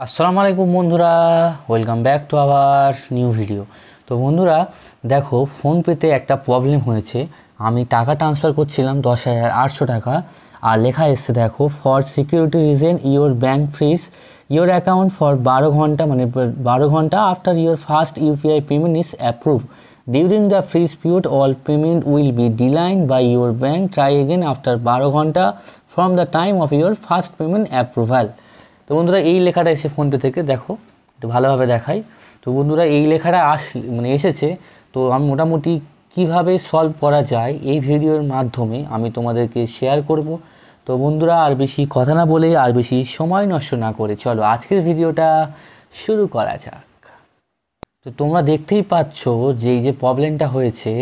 আসসালামু আলাইকুম বন্ধুরা, welcome back to our new video. তো বন্ধুরা দেখো, ফোনপেতে একটা প্রবলেম হয়েছে। আমি টাকা ট্রান্সফার করছিলাম 10,800 টাকা, আর লেখা এসছে দেখো, for security reason your bank freeze your account for 12 ঘন্টা, মানে 12 ঘন্টা after your first UPI payment is approve. During the freeze period all payment will be decline by your bank, try again after 12 ঘন্টা from the time of your first payment approval. তো বন্ধুরা এই লেখাটা এসে PhonePe থেকে দেখো, একটু ভালোভাবে দেখাই। তো বন্ধুরা এই লেখাটা এসেছে। তো আমি মোটামুটি কিভাবে সলভ করা যায় এই ভিডিওর মাধ্যমে আমি তোমাদেরকে শেয়ার করব। তো বন্ধুরা আর বেশি কথা না বলে, আর বেশি সময় নষ্ট না করে, চলো আজকের ভিডিওটা শুরু করা যাক। তো তোমরা দেখতেই পাচ্ছ যে এই যে প্রবলেমটা হয়েছে,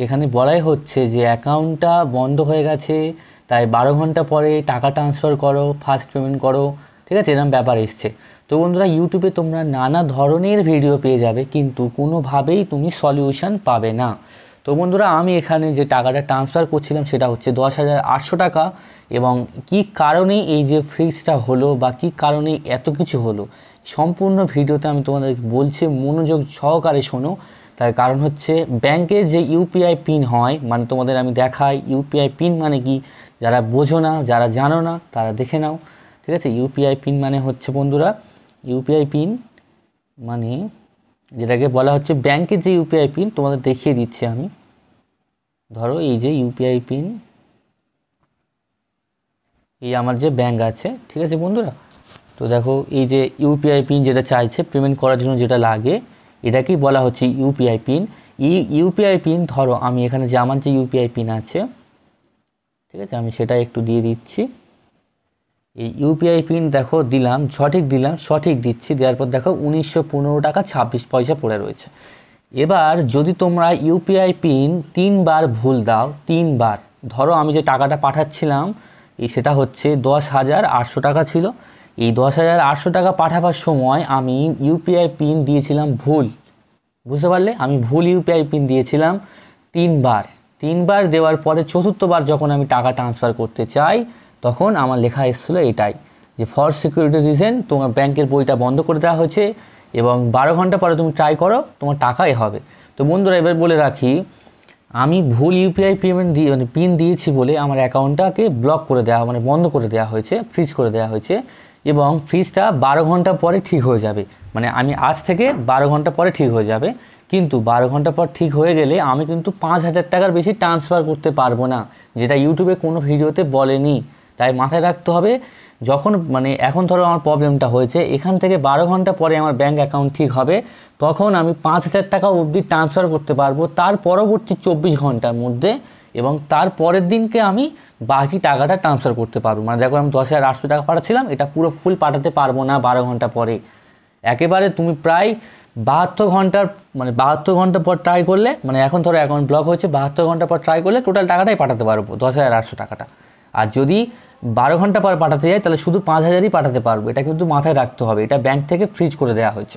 এখানে বলাই হচ্ছে যে অ্যাকাউন্টটা বন্ধ হয়ে গেছে, তাই 12 ঘন্টা পরে টাকা ট্রান্সফার করো, ফার্স্ট পেমেন্ট করো, ঠিক আছে, এরকম ব্যাপার এসছে। তো বন্ধুরা ইউটিউবে তোমরা নানা ধরনের ভিডিও পেয়ে যাবে, কিন্তু কোনোভাবেই তুমি সলিউশন পাবে না। তো বন্ধুরা আমি এখানে যে টাকাটা ট্রান্সফার করছিলাম সেটা হচ্ছে 10,800 টাকা, এবং কি কারণে এই যে ফ্রিজটা হলো বা কি কারণে এত কিছু হলো সম্পূর্ণ ভিডিওতে আমি তোমাদের বলছি, মনোযোগ সহকারে শোনো। তার কারণ হচ্ছে ব্যাংকের যে ইউপিআই পিন হয়, মানে তোমাদের আমি দেখাই ইউপিআই পিন মানে কি, যারা বোঝো না, যারা জানো না তারা দেখে নাও, ঠিক আছে। ইউপিআই পিন মানে হচ্ছে বন্ধুরা, ইউপিআই পিন মানে যেটাকে বলা হচ্ছে ব্যাংকের যে ইউপিআই পিন, তোমাদের দেখিয়ে দিচ্ছি আমি। ধরো এই যে ইউপিআই পিন, এই আমার যে ব্যাংক আছে, ঠিক আছে বন্ধুরা। তো দেখো এই যে ইউপিআই পিন যেটা চাইছে পেমেন্ট করার জন্য যেটা লাগে, এটাকেই বলা হচ্ছে ইউপিআই পিন। ইউপিআই পিন ধরো আমি এখানে যে আমার যে ইউপিআই পিন আছে, ঠিক আছে, আমি সেটা একটু দিয়ে দিচ্ছি। এই ইউপিআই পিন দেখো দিলাম, সঠিক দিচ্ছি, দেওয়ার পর দেখো 1915 টাকা 26 পয়সা পড়ে রয়েছে। এবার যদি তোমরা ইউপিআই পিন 3বার ভুল দাও, 3বার, ধরো আমি যে টাকাটা পাঠাচ্ছিলাম সেটা হচ্ছে 10,800 টাকা ছিল। এই 10,800 টাকা পাঠাবার সময় আমি ইউপিআই পিন দিয়েছিলাম ভুল, বুঝতে পারলে, আমি ভুল ইউপিআই পিন দিয়েছিলাম 3বার। 3বার দেওয়ার পরে চতুর্থবার যখন আমি টাকা ট্রান্সফার করতে চাই, তখন আমার লেখা এসেছিলো এটাই, যে ফর সিকিউরিটি রিজন তোমার ব্যাংকের বইটা বন্ধ করে দেওয়া হয়েছে, এবং 12 ঘন্টা পরে তুমি ট্রাই করো, তোমার টাকাই হবে। তো বন্ধুরা এবার বলে রাখি, আমি ভুল ইউপিআই পেমেন্ট দিয়ে মানে পিন দিয়েছি বলে আমার অ্যাকাউন্টটাকে ব্লক করে দেওয়া, মানে বন্ধ করে দেওয়া হয়েছে, ফ্রিজ করে দেওয়া হয়েছে, এবং ফ্রিজটা 12 ঘন্টা পরে ঠিক হয়ে যাবে। মানে আমি আজ থেকে 12 ঘন্টা পরে ঠিক হয়ে যাবে, কিন্তু 12 ঘন্টা পর ঠিক হয়ে গেলে আমি কিন্তু 5,000 টাকার বেশি ট্রান্সফার করতে পারবো না, যেটা ইউটিউবে কোনো ভিডিওতে বলেনি। তাই মাথায় রাখতে হবে, যখন মানে এখন ধরো আমার প্রবলেমটা হয়েছে, এখান থেকে 12 ঘন্টা পরে আমার ব্যাঙ্ক অ্যাকাউন্ট ঠিক হবে, তখন আমি 5,000 টাকা অবধি ট্রান্সফার করতে পারবো তার পরবর্তী 24 ঘন্টার মধ্যে, এবং তার পরের দিনকে আমি বাকি টাকাটা ট্রান্সফার করতে পারবো। মানে দেখো আমি 10,800 টাকা পাঠাচ্ছিলাম, এটা পুরো ফুল পাঠাতে পারবো না 12 ঘন্টা পরে। একেবারে তুমি প্রায় 72 ঘন্টার, মানে 72 ঘন্টা পর ট্রাই করলে, মানে এখন ধরো অ্যাকাউন্ট ব্লক হয়েছে, 72 ঘন্টা পর ট্রাই করলে টোটাল টাকাটাই পাঠাতে পারবো, 10,800 টাকাটা। আর যদি 12 ঘন্টা পর পাঠাতে যাই তাহলে শুধু 5,000ই পাঠাতে পারবো। এটা কিন্তু মাথায় রাখতে হবে, এটা ব্যাংক থেকে ফ্রিজ করে দেওয়া হয়েছে,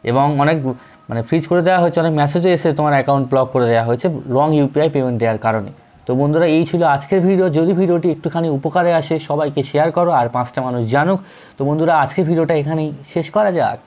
এবং অনেক মানে ফ্রিজ করে দেওয়া হয়েছে, অনেক মেসেজও এসে তোমার অ্যাকাউন্ট ব্লক করে দেওয়া হয়েছে রং ইউপিআই পেমেন্ট দেওয়ার কারণে। তো বন্ধুরা এই ছিল আজকের ভিডিও। যদি ভিডিওটি একটুখানি উপকারে আসে সবাইকে শেয়ার করো, আর 5টা মানুষ জানুক। তো বন্ধুরা আজকের ভিডিওটা এখানেই শেষ করা যাক।